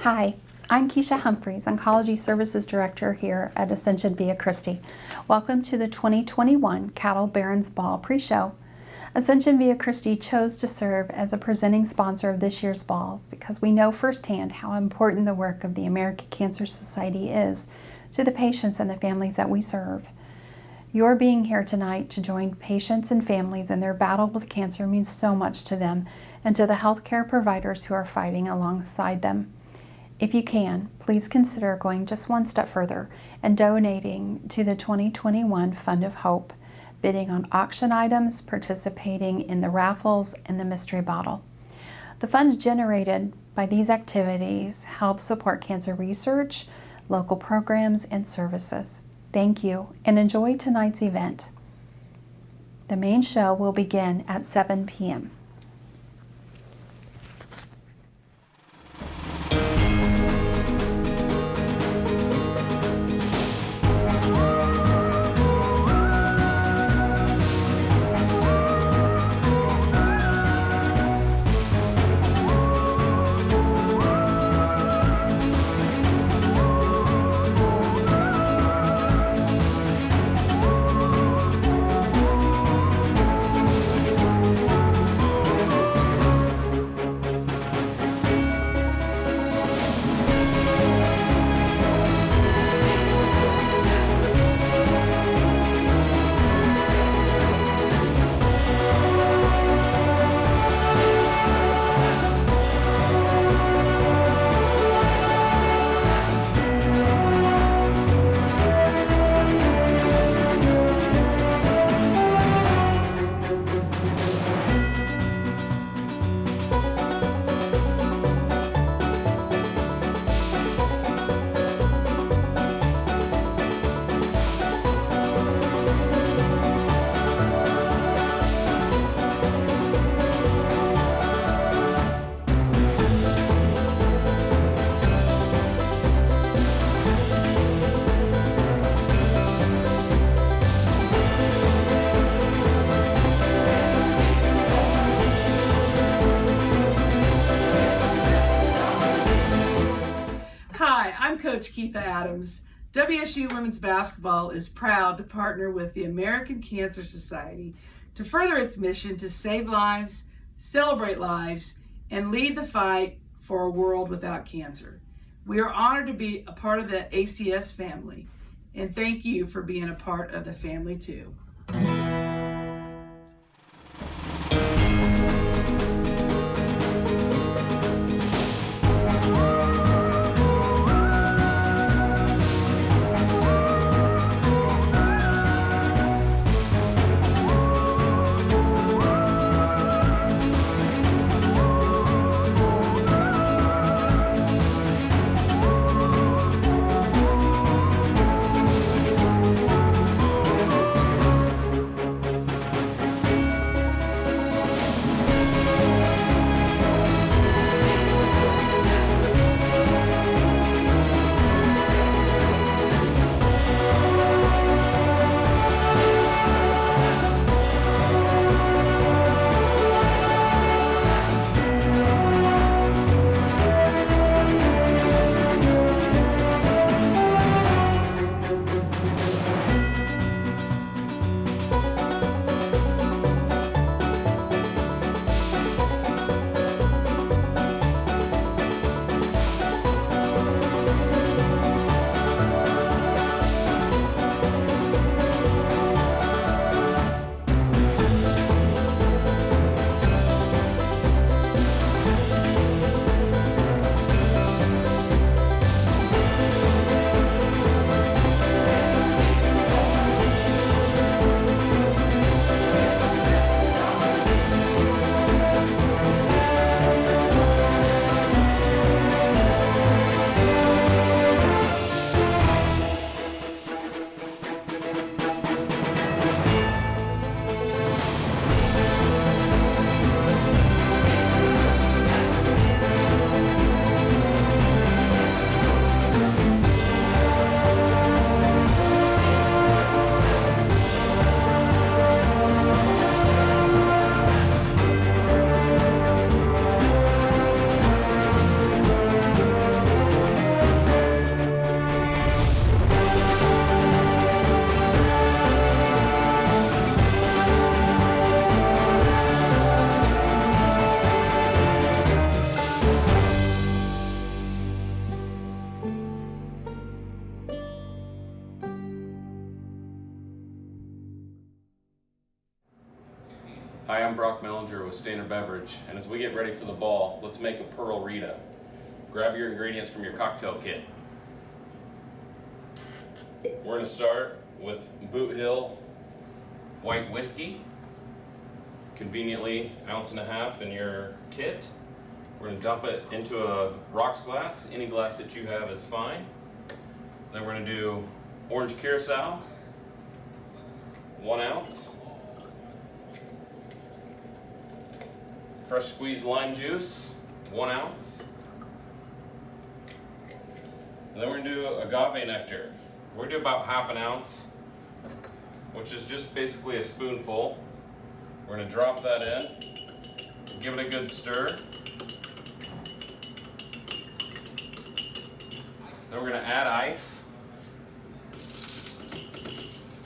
Hi, I'm Keisha Humphreys, Oncology Services Director here at Ascension Via Christi. Welcome to the 2021 Cattle Barons Ball pre-show. Ascension Via Christi chose to serve as a presenting sponsor of this year's ball because we know firsthand how important the work of the American Cancer Society is to the patients and the families that we serve. Your being here tonight to join patients and families in their battle with cancer means so much to them and to the healthcare providers who are fighting alongside them. If you can, please consider going just one step further and donating to the 2021 Fund of Hope, bidding on auction items, participating in the raffles, and the mystery bottle. The funds generated by these activities help support cancer research, local programs, and services. Thank you, and enjoy tonight's event. The main show will begin at 7 p.m. I'm Coach Keitha Adams. WSU Women's Basketball is proud to partner with the American Cancer Society to further its mission to save lives, celebrate lives, and lead the fight for a world without cancer. We are honored to be a part of the ACS family, and thank you for being a part of the family too. I'm Brock Mellinger with Standard Beverage, and as we get ready for the ball, let's make a Pearl Rita. Grab your ingredients from your cocktail kit. We're going to start with Boot Hill white whiskey, conveniently 1.5 ounces in your kit. We're going to dump it into a rocks glass. Any glass that you have is fine. Then we're going to do orange curacao, 1 ounce. Fresh squeezed lime juice, 1 ounce. And then we're going to do agave nectar. We're going to do about 1/2 ounce, which is just basically a spoonful. We're going to drop that in, give it a good stir. Then we're going to add ice.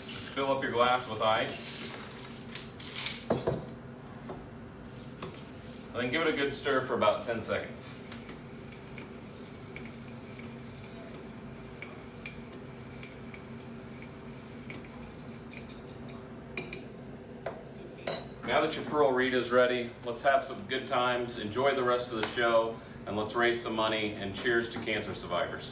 Just fill up your glass with ice. And then give it a good stir for about 10 seconds. Now that your Pearl Rita is ready, let's have some good times, enjoy the rest of the show, and let's raise some money, and cheers to cancer survivors.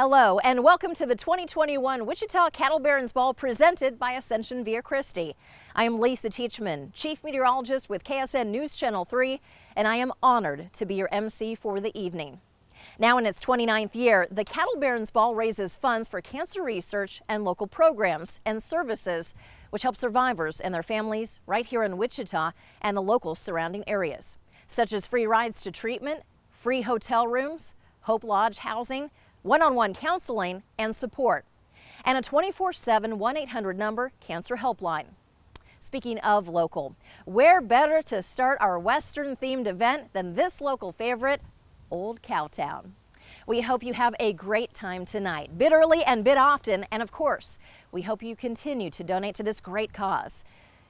Hello and welcome to the 2021 Wichita Cattle Barons Ball presented by Ascension Via Christi. I am Lisa Teachman, Chief Meteorologist with KSN News Channel 3, and I am honored to be your MC for the evening. Now in its 29th year, the Cattle Barons Ball raises funds for cancer research and local programs and services, which help survivors and their families right here in Wichita and the local surrounding areas, such as free rides to treatment, free hotel rooms, Hope Lodge housing, one-on-one counseling and support, and a 24/7 1-800 number cancer helpline. Speaking of local, where better to start our Western-themed event than this local favorite, Old Cowtown. We hope you have a great time tonight, bid early and bid often, and of course, we hope you continue to donate to this great cause.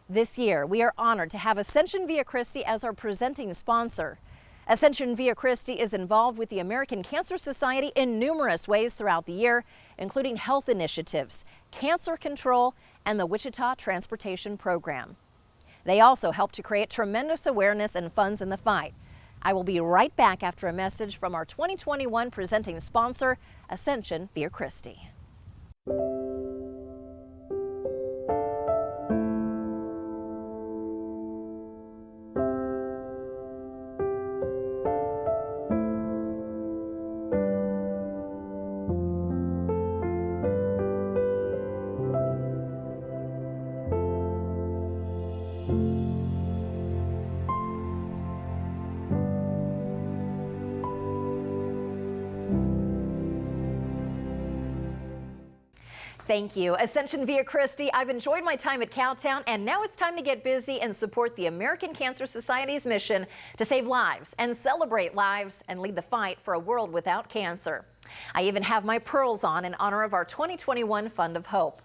This year, we are honored to have Ascension Via Christi as our presenting sponsor. Ascension Via Christi is involved with the American Cancer Society in numerous ways throughout the year, including health initiatives, cancer control, and the Wichita Transportation Program. They also help to create tremendous awareness and funds in the fight. I will be right back after a message from our 2021 presenting sponsor, Ascension Via Christi. Thank you. Ascension Via Christi, I've enjoyed my time at Cowtown, and now it's time to get busy and support the American Cancer Society's mission to save lives and celebrate lives and lead the fight for a world without cancer. I even have my pearls on in honor of our 2021 Fund of Hope.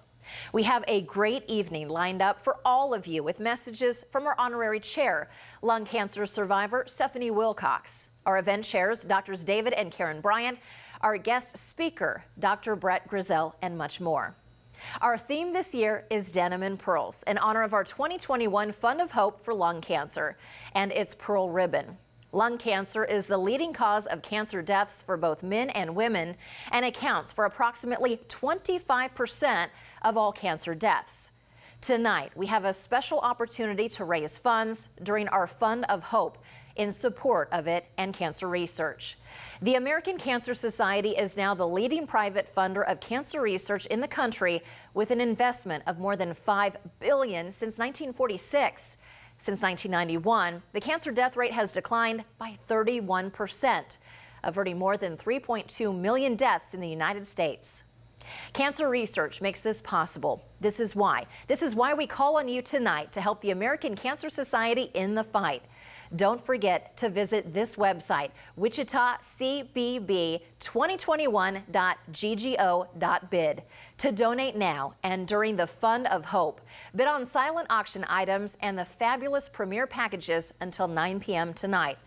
We have a great evening lined up for all of you with messages from our honorary chair, lung cancer survivor Stephanie Wilcox, our event chairs, Drs. David and Karen Bryant, our guest speaker, Dr. Brett Grizel, and much more. Our theme this year is Denim and Pearls in honor of our 2021 Fund of Hope for Lung Cancer and its Pearl Ribbon. Lung cancer is the leading cause of cancer deaths for both men and women and accounts for approximately 25% of all cancer deaths. Tonight, we have a special opportunity to raise funds during our Fund of Hope in support of it and cancer research. The American Cancer Society is now the leading private funder of cancer research in the country with an investment of more than $5 billion since 1946. Since 1991, the cancer death rate has declined by 31%, averting more than 3.2 million deaths in the United States. Cancer research makes this possible. This is why we call on you tonight to help the American Cancer Society in the fight. Don't forget to visit this website, wichitacbb2021.ggo.bid, to donate now and during the Fund of Hope. Bid on silent auction items and the fabulous premiere packages until 9 p.m. tonight.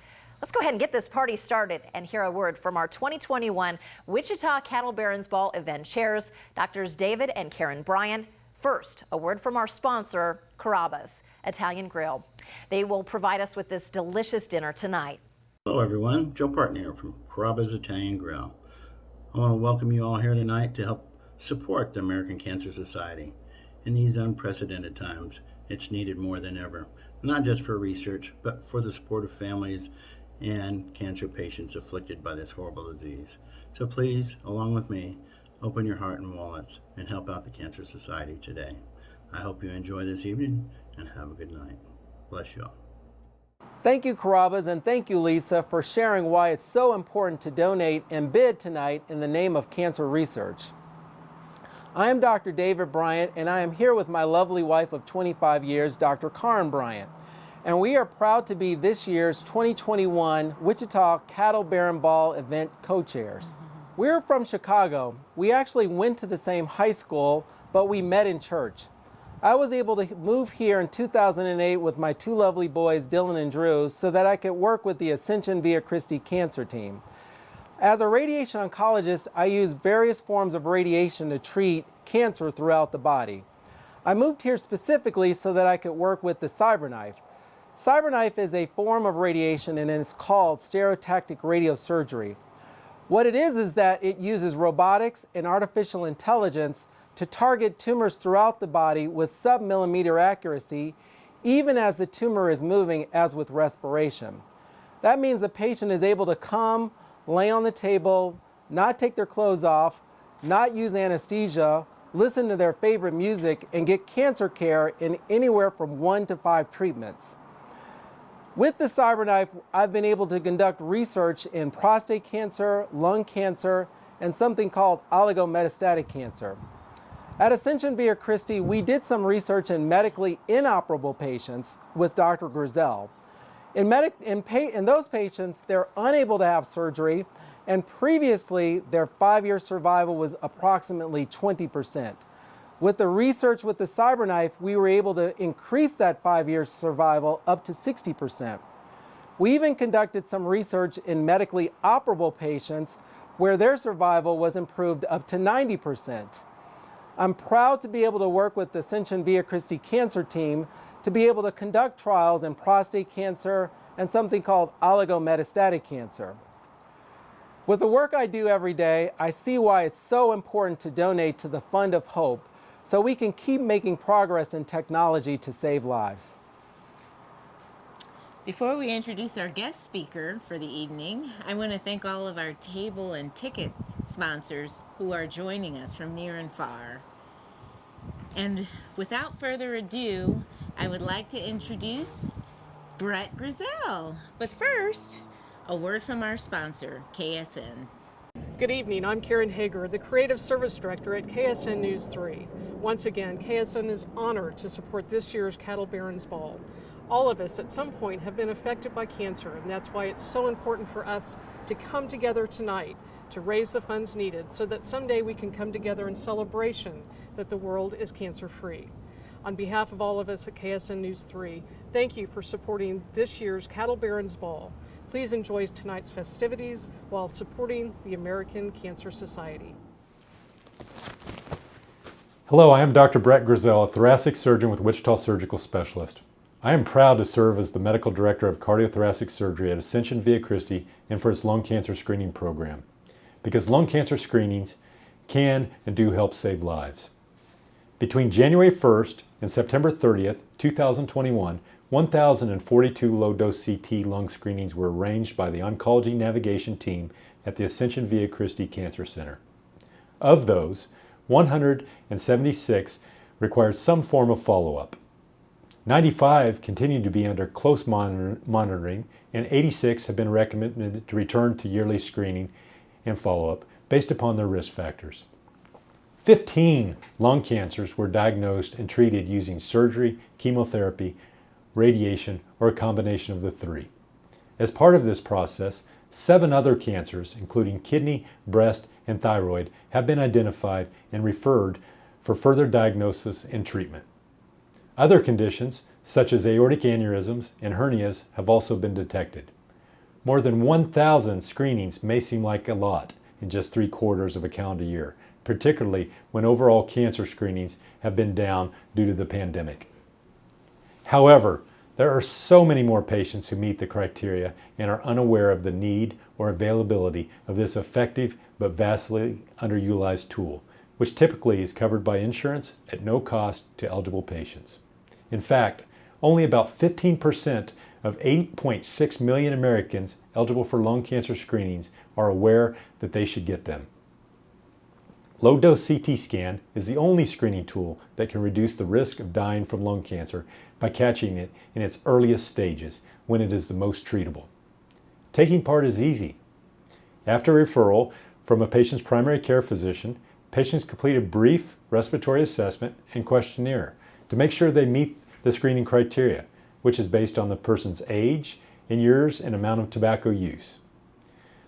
Let's go ahead and get this party started and hear a word from our 2021 Wichita Cattle Barons Ball event chairs, Drs. David and Karen Bryant. First, a word from our sponsor, Carrabba's Italian Grill. They will provide us with this delicious dinner tonight. Hello everyone, Joe Parton here from Carrabba's Italian Grill. I want to welcome you all here tonight to help support the American Cancer Society. In these unprecedented times, it's needed more than ever, not just for research, but for the support of families and cancer patients afflicted by this horrible disease. So please, along with me, open your heart and wallets and help out the Cancer Society today. I hope you enjoy this evening and have a good night. Bless you all. Thank you, Carrabba's, and thank you, Lisa, for sharing why it's so important to donate and bid tonight in the name of cancer research. I am Dr. David Bryant, and I am here with my lovely wife of 25 years, Dr. Karen Bryant. And we are proud to be this year's 2021 Wichita Cattle Baron Ball event co-chairs. We're from Chicago. We actually went to the same high school, but we met in church. I was able to move here in 2008 with my two lovely boys, Dylan and Drew, so that I could work with the Ascension Via Christi cancer team. As a radiation oncologist, I use various forms of radiation to treat cancer throughout the body. I moved here specifically so that I could work with the CyberKnife. CyberKnife is a form of radiation and it's called stereotactic radiosurgery. What it is that it uses robotics and artificial intelligence to target tumors throughout the body with sub-millimeter accuracy, even as the tumor is moving, as with respiration. That means the patient is able to come, lay on the table, not take their clothes off, not use anesthesia, listen to their favorite music, and get cancer care in anywhere from 1 to 5 treatments. With the CyberKnife, I've been able to conduct research in prostate cancer, lung cancer, and something called oligometastatic cancer. At Ascension Via Christi, we did some research in medically inoperable patients with Dr. Grizel. In those patients, they're unable to have surgery, and previously their 5-year survival was approximately 20%. With the research with the CyberKnife, we were able to increase that 5-year survival up to 60%. We even conducted some research in medically operable patients where their survival was improved up to 90%. I'm proud to be able to work with the Ascension Via Christi Cancer Team to be able to conduct trials in prostate cancer and something called oligometastatic cancer. With the work I do every day, I see why it's so important to donate to the Fund of Hope so we can keep making progress in technology to save lives. Before we introduce our guest speaker for the evening, I want to thank all of our table and ticket sponsors who are joining us from near and far. And without further ado, I would like to introduce Brett Grizel. But first, a word from our sponsor, KSN. Good evening, I'm Karen Hager, the Creative Service Director at KSN News 3. Once again, KSN is honored to support this year's Cattle Barons Ball. All of us at some point have been affected by cancer, and that's why it's so important for us to come together tonight to raise the funds needed so that someday we can come together in celebration that the world is cancer-free. On behalf of all of us at KSN News 3, thank you for supporting this year's Cattle Barons Ball. Please enjoy tonight's festivities while supporting the American Cancer Society. Hello, I am Dr. Brett Grizel, a thoracic surgeon with Wichita Surgical Specialist. I am proud to serve as the Medical Director of Cardiothoracic Surgery at Ascension Via Christi and for its lung cancer screening program, because lung cancer screenings can and do help save lives. Between January 1st and September 30th, 2021, 1,042 low-dose CT lung screenings were arranged by the Oncology Navigation Team at the Ascension Via Christi Cancer Center. Of those, 176 required some form of follow-up. 95 continue to be under close monitoring, and 86 have been recommended to return to yearly screening and follow-up based upon their risk factors. 15 lung cancers were diagnosed and treated using surgery, chemotherapy, radiation, or a combination of the three. As part of this process, 7 other cancers, including kidney, breast, and thyroid, have been identified and referred for further diagnosis and treatment. Other conditions, such as aortic aneurysms and hernias, have also been detected. More than 1,000 screenings may seem like a lot in just 3/4 of a calendar year, particularly when overall cancer screenings have been down due to the pandemic. However, there are so many more patients who meet the criteria and are unaware of the need or availability of this effective but vastly underutilized tool, which typically is covered by insurance at no cost to eligible patients. In fact, only about 15% of 8.6 million Americans eligible for lung cancer screenings are aware that they should get them. Low-dose CT scan is the only screening tool that can reduce the risk of dying from lung cancer by catching it in its earliest stages when it is the most treatable. Taking part is easy. After referral from a patient's primary care physician, patients complete a brief respiratory assessment and questionnaire to make sure they meet the screening criteria, which is based on the person's age in years and amount of tobacco use.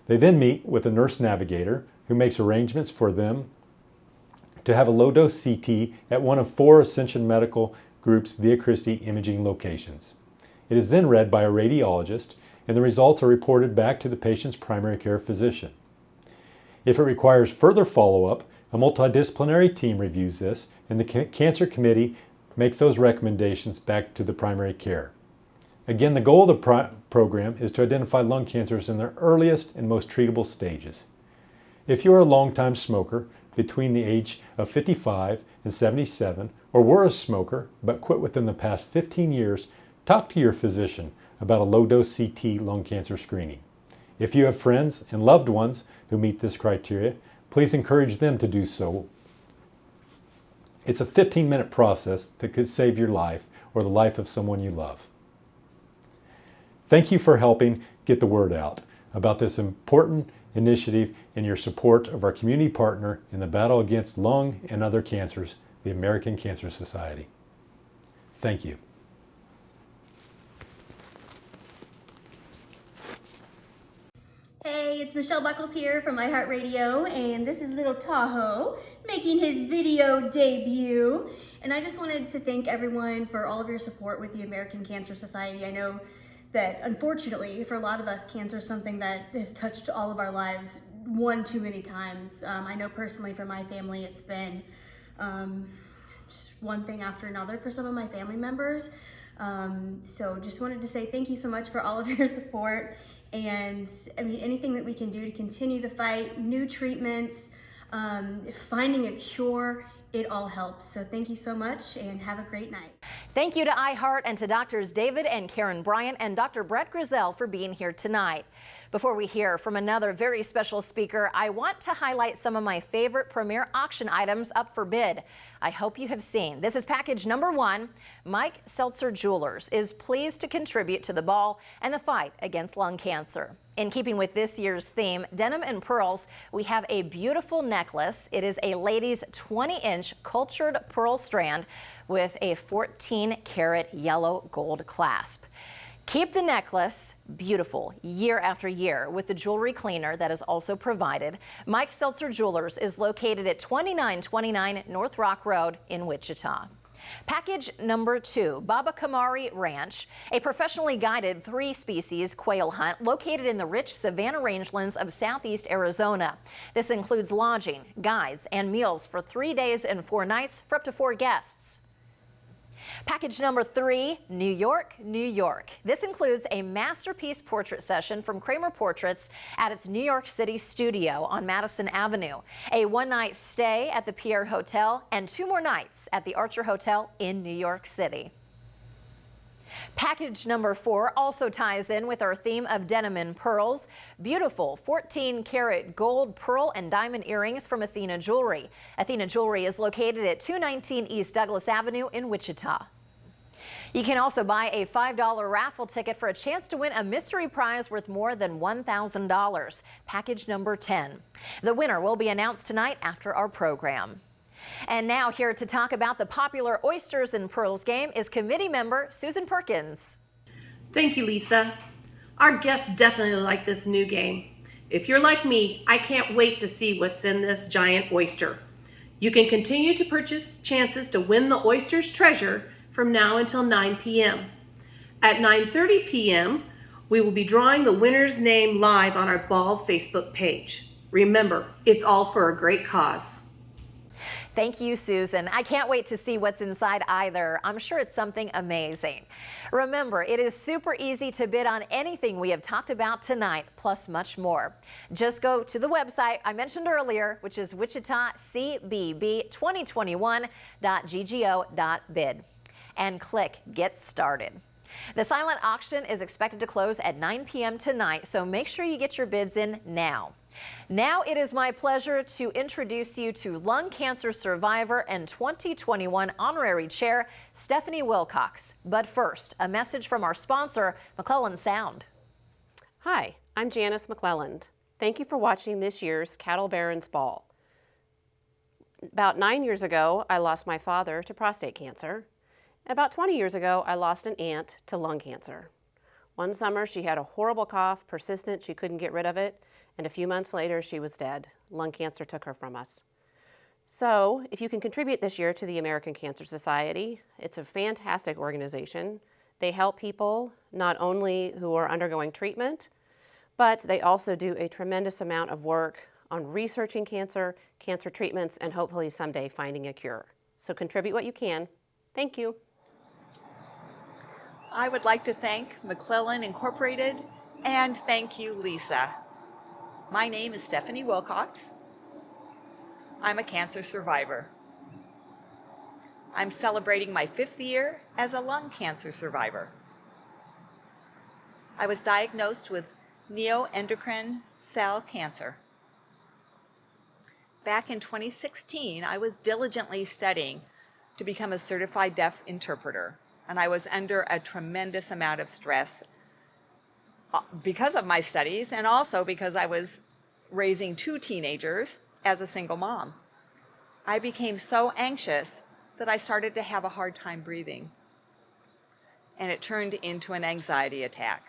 They then meet with a nurse navigator who makes arrangements for them to have a low-dose CT at one of 4 Ascension Medical Group's Via Christi imaging locations. It is then read by a radiologist, and the results are reported back to the patient's primary care physician. If it requires further follow-up, a multidisciplinary team reviews this, and the cancer committee makes those recommendations back to the primary care. Again, the goal of the program is to identify lung cancers in their earliest and most treatable stages. If you're a longtime smoker between the age of 55 and 77, or were a smoker but quit within the past 15 years, talk to your physician about a low-dose CT lung cancer screening. If you have friends and loved ones who meet this criteria, please encourage them to do so. It's a 15-minute process that could save your life or the life of someone you love. Thank you for helping get the word out about this important initiative and your support of our community partner in the battle against lung and other cancers, the American Cancer Society. Thank you. Hey, it's Michelle Buckles here from iHeartRadio, and this is Little Tahoe making his video debut. And I just wanted to thank everyone for all of your support with the American Cancer Society. I know that unfortunately for a lot of us, cancer is something that has touched all of our lives one too many times. I know personally for my family it's been just one thing after another for some of my family members. So just wanted to say thank you so much for all of your support. And I mean, anything that we can do to continue the fight, new treatments, finding a cure, it all helps. So thank you so much and have a great night. Thank you to iHeart and to Doctors David and Karen Bryant and Dr. Brett Griselle for being here tonight. Before we hear from another very special speaker, I want to highlight some of my favorite premier auction items up for bid. I hope you have seen. This is package number 1. Mike Seltzer Jewelers is pleased to contribute to the ball and the fight against lung cancer. In keeping with this year's theme, Denim and Pearls, we have a beautiful necklace. It is a lady's 20-inch cultured pearl strand with a 14-karat yellow gold clasp. Keep the necklace beautiful year after year with the jewelry cleaner that is also provided. Mike Seltzer Jewelers is located at 2929 North Rock Road in Wichita. Package number 2, Baba Kamari Ranch, a professionally guided 3-species quail hunt located in the rich savanna rangelands of southeast Arizona. This includes lodging, guides, and meals for 3 days and 4 nights for up to 4 guests. Package number 3, New York, New York. This includes a masterpiece portrait session from Kramer Portraits at its New York City studio on Madison Avenue, a 1-night stay at the Pierre Hotel, and 2 more nights at the Archer Hotel in New York City. Package number 4 also ties in with our theme of denim and pearls. Beautiful 14-karat gold, pearl, and diamond earrings from Athena Jewelry. Athena Jewelry is located at 219 East Douglas Avenue in Wichita. You can also buy a $5 raffle ticket for a chance to win a mystery prize worth more than $1,000. Package number 10. The winner will be announced tonight after our program. And now here to talk about the popular Oysters and Pearls game is committee member Susan Perkins. Thank you, Lisa. Our guests definitely like this new game. If you're like me, I can't wait to see what's in this giant oyster. You can continue to purchase chances to win the oyster's treasure from now until 9 p.m. At 9:30 p.m., we will be drawing the winner's name live on our Ball Facebook page. Remember, it's all for a great cause. Thank you, Susan. I can't wait to see what's inside either. I'm sure it's something amazing. Remember, it is super easy to bid on anything we have talked about tonight, plus much more. Just go to the website I mentioned earlier, which is wichitacbb2021.ggo.bid, and click Get Started. The silent auction is expected to close at 9 p.m. tonight, so make sure you get your bids in now. Now it is my pleasure to introduce you to lung cancer survivor and 2021 honorary chair, Stephanie Wilcox. But first, a message from our sponsor, McClellan Sound. Hi, I'm Janice McClelland. Thank you for watching this year's Cattle Barons Ball. About 9 years ago, I lost my father to prostate cancer. And about 20 years ago, I lost an aunt to lung cancer. One summer, she had a horrible cough, persistent, she couldn't get rid of it. And a few months later, she was dead. Lung cancer took her from us. So, if you can contribute this year to the American Cancer Society, it's a fantastic organization. They help people not only who are undergoing treatment, but they also do a tremendous amount of work on researching cancer, cancer treatments, and hopefully someday finding a cure. So contribute what you can. Thank you. I would like to thank McClellan Incorporated and thank you, Lisa. My name is Stephanie Wilcox. I'm a cancer survivor. I'm celebrating my 5th year as a lung cancer survivor. I was diagnosed with neuroendocrine cell cancer. Back in 2016, I was diligently studying to become a certified deaf interpreter, and I was under a tremendous amount of stress because of my studies and also because I was raising 2 teenagers as a single mom. I became so anxious that I started to have a hard time breathing, and it turned into an anxiety attack.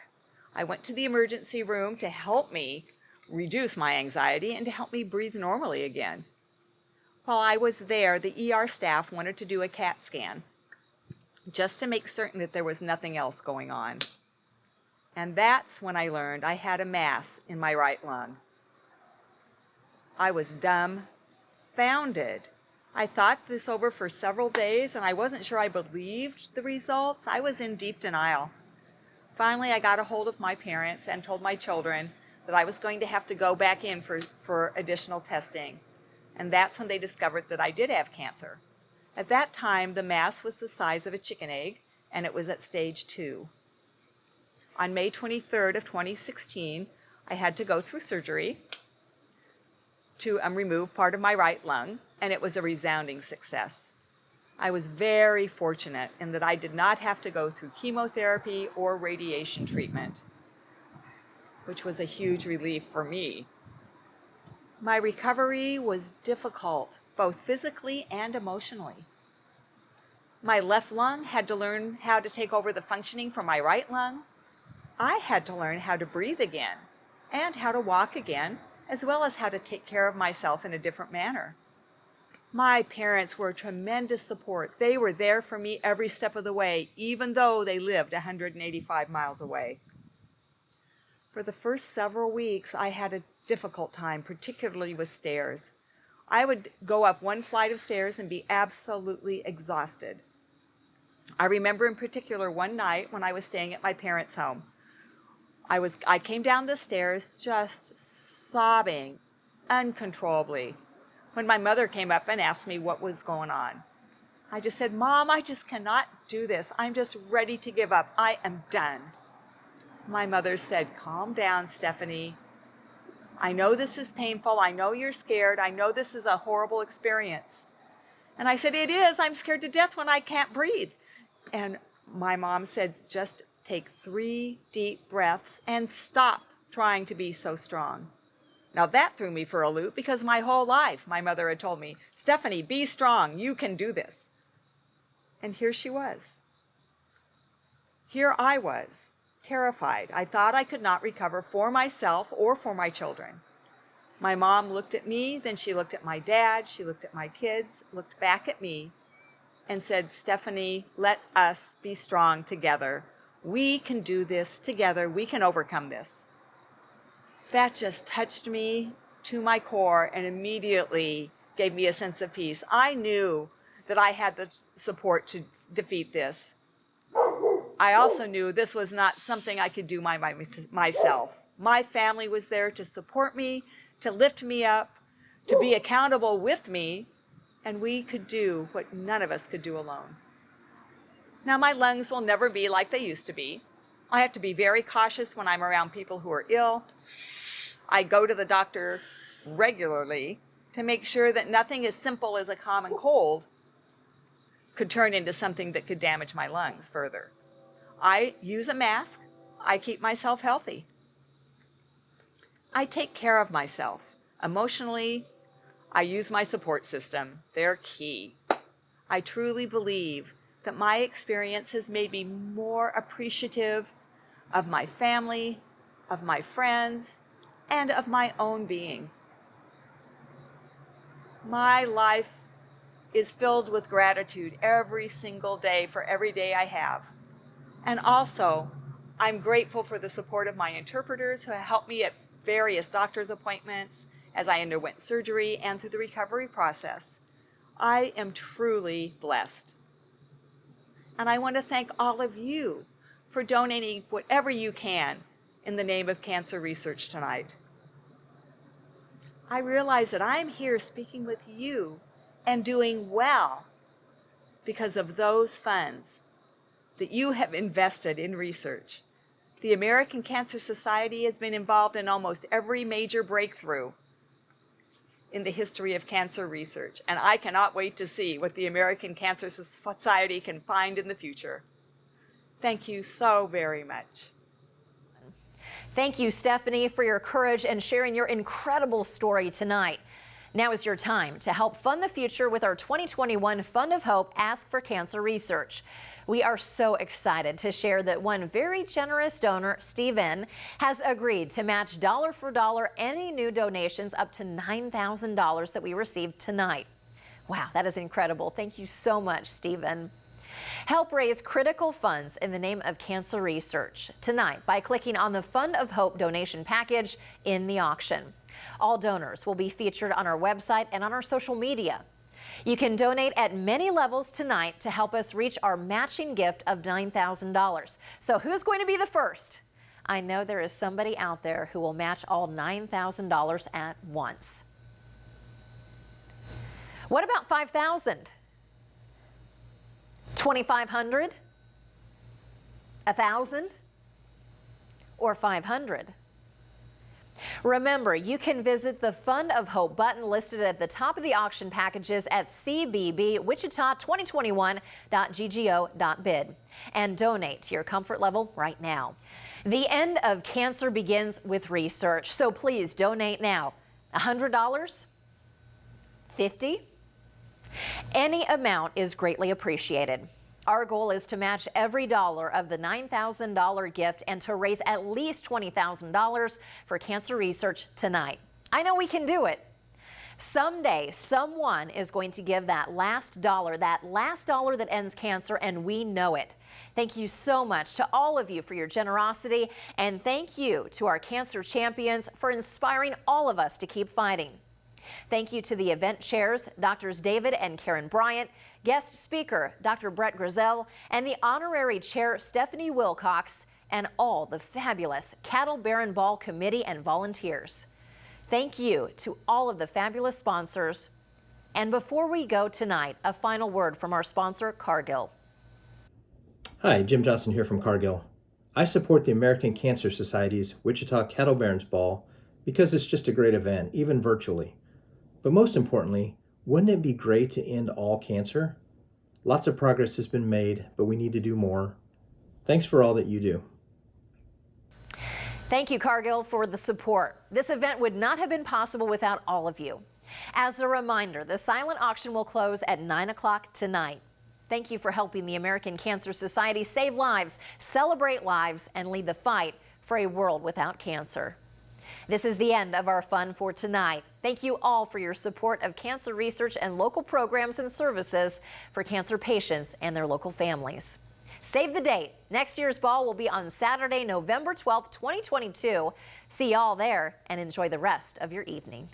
I went to the emergency room to help me reduce my anxiety and to help me breathe normally again. While I was there, the ER staff wanted to do a CAT scan just to make certain that there was nothing else going on. And that's when I learned I had a mass in my right lung. I was dumbfounded. I thought this over for several days, and I wasn't sure I believed the results. I was in deep denial. Finally, I got a hold of my parents and told my children that I was going to have to go back in for additional testing. And that's when they discovered that I did have cancer. At that time, the mass was the size of a chicken egg, and it was at stage 2. On May 23rd of 2016, I had to go through surgery to remove part of my right lung, and it was a resounding success. I was very fortunate in that I did not have to go through chemotherapy or radiation treatment, which was a huge relief for me. My recovery was difficult, both physically and emotionally. My left lung had to learn how to take over the functioning from my right lung. I had to learn how to breathe again and how to walk again, as well as how to take care of myself in a different manner. My parents were a tremendous support. They were there for me every step of the way, even though they lived 185 miles away. For the first several weeks, I had a difficult time, particularly with stairs. I would go up one flight of stairs and be absolutely exhausted. I remember in particular one night when I was staying at my parents' home. I came down the stairs just sobbing uncontrollably when my mother came up and asked me what was going on. I just said, "Mom, I just cannot do this. I'm just ready to give up. I am done." My mother said, "Calm down, Stephanie. I know this is painful. I know you're scared. I know this is a horrible experience." And I said, "It is. I'm scared to death when I can't breathe." And my mom said, "Just take 3 deep breaths and stop trying to be so strong." Now that threw me for a loop because my whole life my mother had told me, "Stephanie, be strong. You can do this." And here she was. Here I was, terrified. I thought I could not recover for myself or for my children. My mom looked at me, then she looked at my dad, she looked at my kids, looked back at me, and said, "Stephanie, let us be strong together. We can do this together. We can overcome this." That just touched me to my core and immediately gave me a sense of peace. I knew that I had the support to defeat this. I also knew this was not something I could do myself. My family was there to support me, to lift me up, to be accountable with me, and we could do what none of us could do alone. Now, my lungs will never be like they used to be. I have to be very cautious when I'm around people who are ill. I go to the doctor regularly to make sure that nothing as simple as a common cold could turn into something that could damage my lungs further. I use a mask. I keep myself healthy. I take care of myself emotionally. I use my support system. They're key. I truly believe that my experience has made me more appreciative of my family, of my friends, and of my own being. My life is filled with gratitude every single day for every day I have. And also, I'm grateful for the support of my interpreters who helped me at various doctor's appointments as I underwent surgery and through the recovery process. I am truly blessed. And I want to thank all of you for donating whatever you can in the name of cancer research tonight. I realize that I'm here speaking with you and doing well because of those funds that you have invested in research. The American Cancer Society has been involved in almost every major breakthrough in the history of cancer research, and I cannot wait to see what the American Cancer Society can find in the future. Thank you so very much. Thank you, Stephanie, for your courage and sharing your incredible story tonight. Now is your time to help fund the future with our 2021 Fund of Hope Ask for Cancer Research. We are so excited to share that one very generous donor, Stephen, has agreed to match dollar for dollar any new donations up to $9,000 that we received tonight. Wow, that is incredible. Thank you so much, Stephen. Help raise critical funds in the name of cancer research tonight by clicking on the Fund of Hope donation package in the auction. All donors will be featured on our website and on our social media. You can donate at many levels tonight to help us reach our matching gift of $9,000. So who's going to be the first? I know there is somebody out there who will match all $9,000 at once. What about $5,000? $2,500? $1,000? Or $500? Remember, you can visit the Fund of Hope button listed at the top of the auction packages at cbbwichita2021.ggo.bid and donate to your comfort level right now. The end of cancer begins with research, so please donate now. $100? $50? Any amount is greatly appreciated. Our goal is to match every dollar of the $9,000 gift and to raise at least $20,000 for cancer research tonight. I know we can do it. Someday, someone is going to give that last dollar that ends cancer, and we know it. Thank you so much to all of you for your generosity, and thank you to our cancer champions for inspiring all of us to keep fighting. Thank you to the event chairs, Drs. David and Karen Bryant, guest speaker, Dr. Brett Grizel, and the honorary chair, Stephanie Wilcox, and all the fabulous Cattle Barron Ball committee and volunteers. Thank you to all of the fabulous sponsors. And before we go tonight, a final word from our sponsor, Cargill. Hi, Jim Johnson here from Cargill. I support the American Cancer Society's Wichita Cattle Barons Ball because it's just a great event, even virtually. But most importantly, wouldn't it be great to end all cancer? Lots of progress has been made, but we need to do more. Thanks for all that you do. Thank you, Cargill, for the support. This event would not have been possible without all of you. As a reminder, the silent auction will close at 9 o'clock tonight. Thank you for helping the American Cancer Society save lives, celebrate lives, and lead the fight for a world without cancer. This is the end of our fun for tonight. Thank you all for your support of cancer research and local programs and services for cancer patients and their local families. Save the date. Next year's ball will be on Saturday, November 12th, 2022. See y'all there and enjoy the rest of your evening.